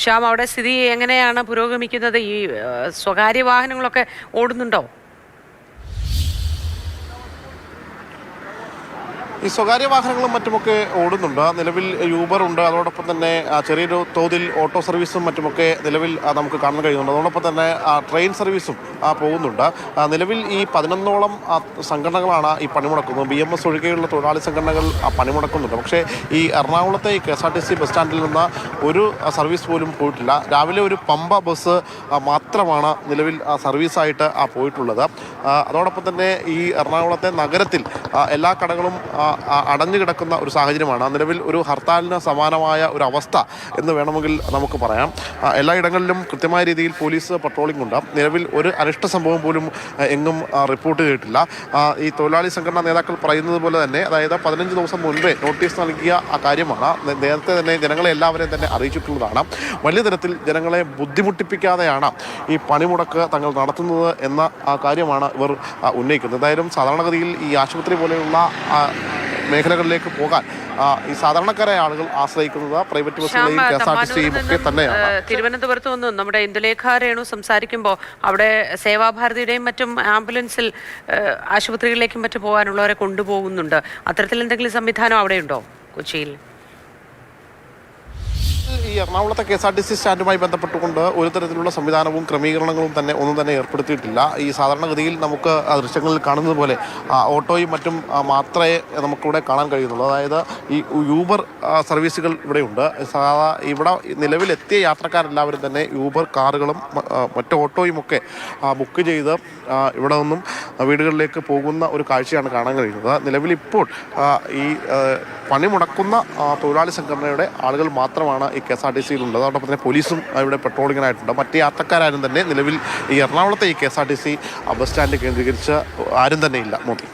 ശ്യാം, അവിടെ സ്ഥിതി എങ്ങനെയാണ് പുരോഗമിക്കുന്നത്? ഈ സ്വകാര്യ വാഹനങ്ങളൊക്കെ ഓടുന്നുണ്ടോ? ഈ സ്വകാര്യ വാഹനങ്ങളും മറ്റുമൊക്കെ ഓടുന്നുണ്ട്. നിലവിൽ യൂബർ ഉണ്ട്, അതോടൊപ്പം തന്നെ ചെറിയൊരു തോതിൽ ഓട്ടോ സർവീസും മറ്റുമൊക്കെ നിലവിൽ നമുക്ക് കാണാൻ കഴിയുന്നുണ്ട്. അതോടൊപ്പം തന്നെ ട്രെയിൻ സർവീസും പോകുന്നുണ്ട്. നിലവിൽ ഈ 11ഓളം സംഘടനകളാണ് ഈ പണിമുടക്കുന്നത്. BMS ഒഴികെയുള്ള തൊഴിലാളി സംഘടനകൾ പണിമുടക്കുന്നുണ്ട്. പക്ഷേ ഈ എറണാകുളത്തെ ഈ KSRTC ബസ് സ്റ്റാൻഡിൽ നിന്ന് ഒരു സർവീസ് പോലും പോയിട്ടില്ല. രാവിലെ ഒരു പമ്പ ബസ് മാത്രമാണ് നിലവിൽ സർവീസായിട്ട് പോയിട്ടുള്ളത്. അതോടൊപ്പം തന്നെ ഈ എറണാകുളത്തെ നഗരത്തിൽ എല്ലാ കടകളും അടഞ്ഞു കിടക്കുന്ന ഒരു സാഹചര്യമാണ്. നിലവിൽ ഒരു ഹർത്താലിന് സമാനമായ ഒരു അവസ്ഥ എന്ന് വേണമെങ്കിൽ നമുക്ക് പറയാം. എല്ലായിടങ്ങളിലും കൃത്യമായ രീതിയിൽ പോലീസ് പട്രോളിംഗ് ഉണ്ട്. നിലവിൽ ഒരു അനിഷ്ട സംഭവം പോലും എങ്ങും റിപ്പോർട്ട് ചെയ്തിട്ടില്ല. ഈ തൊഴിലാളി സംഘടനാ നേതാക്കൾ പറയുന്നത് പോലെ തന്നെ, അതായത് 15 ദിവസം മുൻപേ നോട്ടീസ് നൽകിയ കാര്യമാണ്. നേരത്തെ തന്നെ ജനങ്ങളെ എല്ലാവരെയും തന്നെ അറിയിച്ചിട്ടുള്ളതാണ്. വലിയ തരത്തിൽ ജനങ്ങളെ ബുദ്ധിമുട്ടിപ്പിക്കാതെയാണ് ഈ പണിമുടക്ക് തങ്ങൾ നടത്തുന്നത് എന്ന കാര്യമാണ് ഇവർ ഉന്നയിക്കുന്നത്. എന്തായാലും സാധാരണഗതിയിൽ ഈ ആശുപത്രി പോലെയുള്ള മേഖലകളിലേക്ക് പോകാൻ ഈ സാധാരണക്കാരായ ആളുകൾ ആശ്രയിക്കുന്നത് പ്രൈവറ്റ് ബസ്സുകളെയും KSRTCയും ഒക്കെ തന്നെയാണ്. തിരുവനന്തപുരത്ത് നിന്ന് നമ്മുടെ ഇന്ദുലേഖ രേണു സംസാരിക്കുമ്പോൾ അവിടെ സേവാഭാരതിയുടെയും മറ്റും ആംബുലൻസിൽ ആശുപത്രികളിലേക്കും മറ്റും പോകാനുള്ളവരെ കൊണ്ടുപോകുന്നുണ്ട്. അത്തരത്തിൽ എന്തെങ്കിലും സംവിധാനം അവിടെയുണ്ടോ കൊച്ചിയിൽ? ഈ എറണാകുളത്തെ KSRTC സ്റ്റാൻഡുമായി ബന്ധപ്പെട്ടുകൊണ്ട് ഒരു തരത്തിലുള്ള സംവിധാനവും ക്രമീകരണങ്ങളും തന്നെ ഒന്നും തന്നെ ഏർപ്പെടുത്തിയിട്ടില്ല. ഈ സാധാരണഗതിയിൽ നമുക്ക് ദൃശ്യങ്ങളിൽ കാണുന്നത് പോലെ ഓട്ടോയും മറ്റും മാത്രമേ നമുക്കിവിടെ കാണാൻ കഴിയുന്നുള്ളൂ. അതായത് ഈ യൂബർ സർവീസുകൾ ഇവിടെയുണ്ട്. ഇവിടെ നിലവിലെത്തിയ യാത്രക്കാരെല്ലാവരും തന്നെ യൂബർ കാറുകളും മറ്റ് ഓട്ടോയും ഒക്കെ ബുക്ക് ചെയ്ത് ഇവിടെ നിന്നും വീടുകളിലേക്ക് പോകുന്ന ഒരു കാഴ്ചയാണ് കാണാൻ കഴിയുന്നത്. നിലവിലിപ്പോൾ ഈ പണിമുടക്കുന്ന തൊഴിലാളി സംഘടനയുടെ ആളുകൾ മാത്രമാണ് ഈ KSRTCയിലുള്ളത്. അതോടൊപ്പം തന്നെ പോലീസും ഇവിടെ പെട്രോളിങ്ങിനായിട്ടുണ്ട്. മറ്റ് യാത്രക്കാരും തന്നെ നിലവിൽ ഈ എറണാകുളത്തെ ഈ KSRTC ബസ് സ്റ്റാൻഡ് കേന്ദ്രീകരിച്ച് ആരും തന്നെ ഇല്ല. മോദി.